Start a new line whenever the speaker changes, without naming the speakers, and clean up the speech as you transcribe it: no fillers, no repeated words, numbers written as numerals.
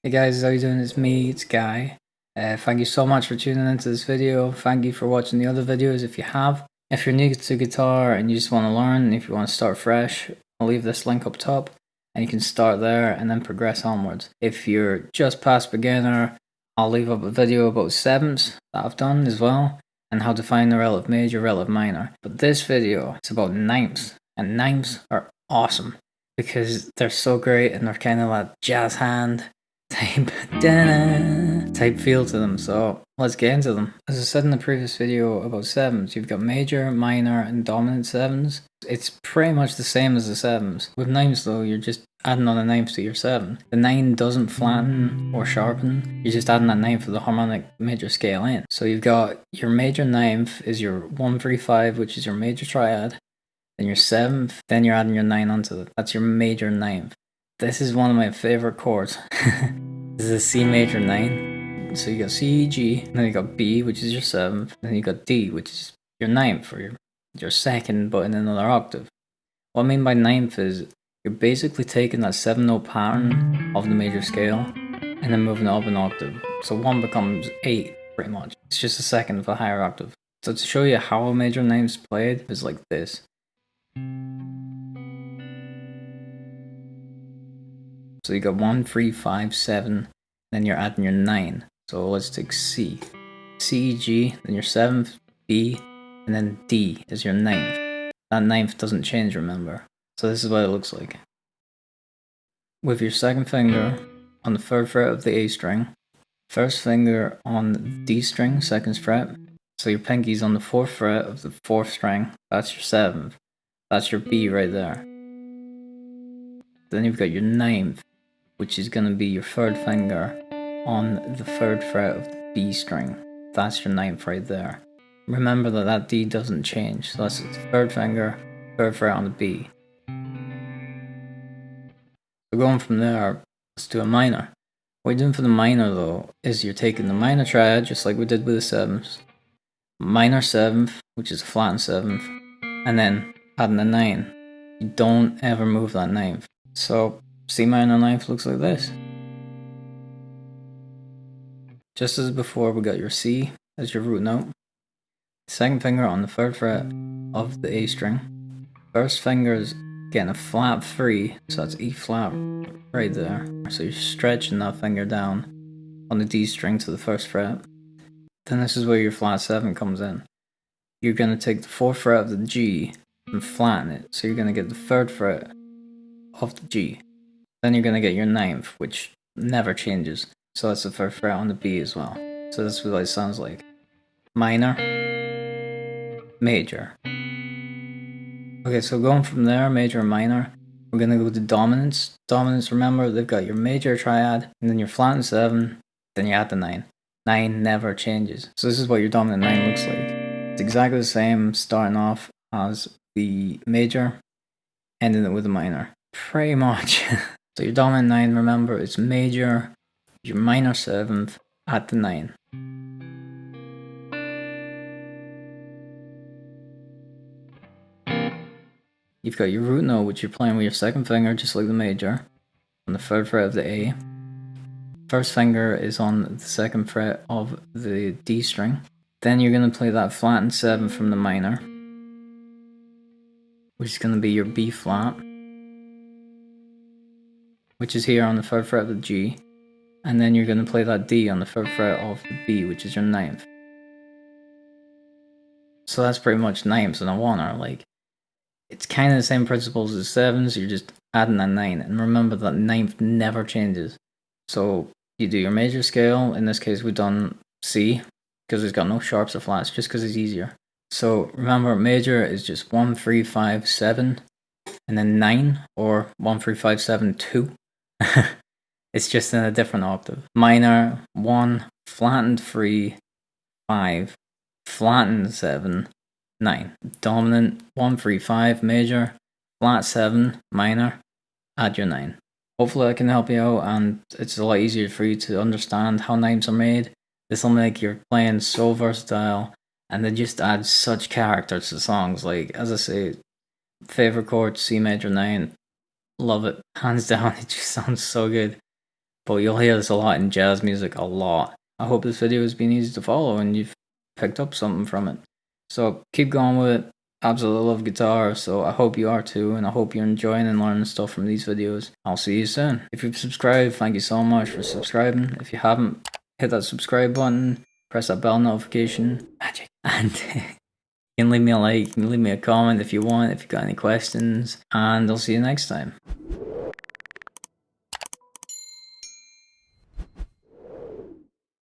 Hey guys, how you doing? It's me, it's Guy. Thank you so much for tuning into this video. Thank you for watching the other videos if you have. If you're new to guitar and you just want to learn, if you want to start fresh, I'll leave this link up top and you can start there and then progress onwards. If you're just past beginner, I'll leave up a video about sevenths that I've done as well and how to find the relative major, relative minor. But this video is about ninths, and ninths are awesome because they're so great and they're kind of like jazz hand type feel to them, so let's get into them. As I said in the previous video about sevens, you've got major, minor, and dominant sevens. It's pretty much the same as the sevens. With ninths though, you're just adding on a ninth to your seven. The nine doesn't flatten or sharpen, you're just adding that ninth of the harmonic major scale in. So you've got your major ninth is your 1, 3, 5, which is your major triad, then your seventh, then you're adding your 9 onto it. That's your major ninth. This is one of my favorite chords. This is a C major 9. So you got C, G, and then you got B, which is your 7th, and then you got D, which is your 9th, or your second, but in another octave. What I mean by 9th is you're basically taking that 7-note pattern of the major scale and then moving it up an octave. So 1 becomes 8, pretty much. It's just a second of a higher octave. So to show you how a major 9th is played is like this. So you got 1, 3, 5, 7, then you're adding your 9. So let's take C. C, G, then your 7th, B, and then D is your 9th. That 9th doesn't change, remember. So this is what it looks like. With your second finger on the 3rd fret of the A string, first finger on the D string, 2nd fret, so your pinky's on the 4th fret of the 4th string, that's your 7th. That's your B right there. Then you've got your 9th, which is going to be your 3rd finger on the 3rd fret of the B string. That's your 9th right there. Remember that D doesn't change, so that's the 3rd finger, 3rd fret on the B. So going from there, let's do a minor. What you're doing for the minor though, is you're taking the minor triad, just like we did with the 7ths, minor 7th, which is a flattened 7th, and then adding a 9. You don't ever move that 9th. So C minor 9th looks like this. Just as before, we got your C as your root note. Second finger on the 3rd fret of the A string. First finger is getting a flat 3, so that's E flat right there. So you're stretching that finger down on the D string to the 1st fret. Then this is where your flat 7 comes in. You're going to take the 4th fret of the G and flatten it. So you're going to get the 3rd fret of the G. Then you're going to get your 9th, which never changes. So that's the 3rd fret on the B as well. So that's what it sounds like. Minor, major. Okay, so going from there, major and minor, we're going to go to dominance. Dominance, remember, they've got your major triad, and then your flattened 7, then you add the 9. 9 never changes. So this is what your dominant 9 looks like. It's exactly the same starting off as the major, ending it with the minor. Pretty much. So your dominant 9, remember, it's major, your minor 7th, add the 9. You've got your root note, which you're playing with your 2nd finger, just like the major, on the 3rd fret of the A. First finger is on the 2nd fret of the D string. Then you're going to play that flattened 7 from the minor, which is going to be your B flat, which is here on the 3rd fret of the G. And then you're going to play that D on the 3rd fret of the B, which is your 9th. So that's pretty much 9ths in a oneer. Like, it's kind of the same principles as 7s, you're just adding that 9. And remember that 9th never changes. So you do your major scale, in this case we've done C, because it's got no sharps or flats, just because it's easier. So remember, major is just 1, 3, 5, 7, and then 9, or 1, 3, 5, 7, 2. It's just in a different octave. Minor, 1, flattened 3, 5, flattened 7, 9. Dominant, 1, 3, 5, major, flat 7, minor, add your 9. Hopefully I can help you out, and it's a lot easier for you to understand how 9s are made. This will make your playing so versatile, and they just add such character to songs. Like, as I say, favorite chord, C major 9, love it, hands down. It just sounds so good. but you'll hear this a lot in jazz music, a lot. I hope this video has been easy to follow and you've picked up something from it. So keep going with it. Absolutely love guitar, so I hope you are too, and I hope you're enjoying and learning stuff from these videos. I'll see you soon. If you've subscribed, thank you so much for subscribing. If you haven't, hit that subscribe button, press that bell notification, magic, and you can leave me a like, you can leave me a comment if you want, if you've got any questions, and I'll see you next time.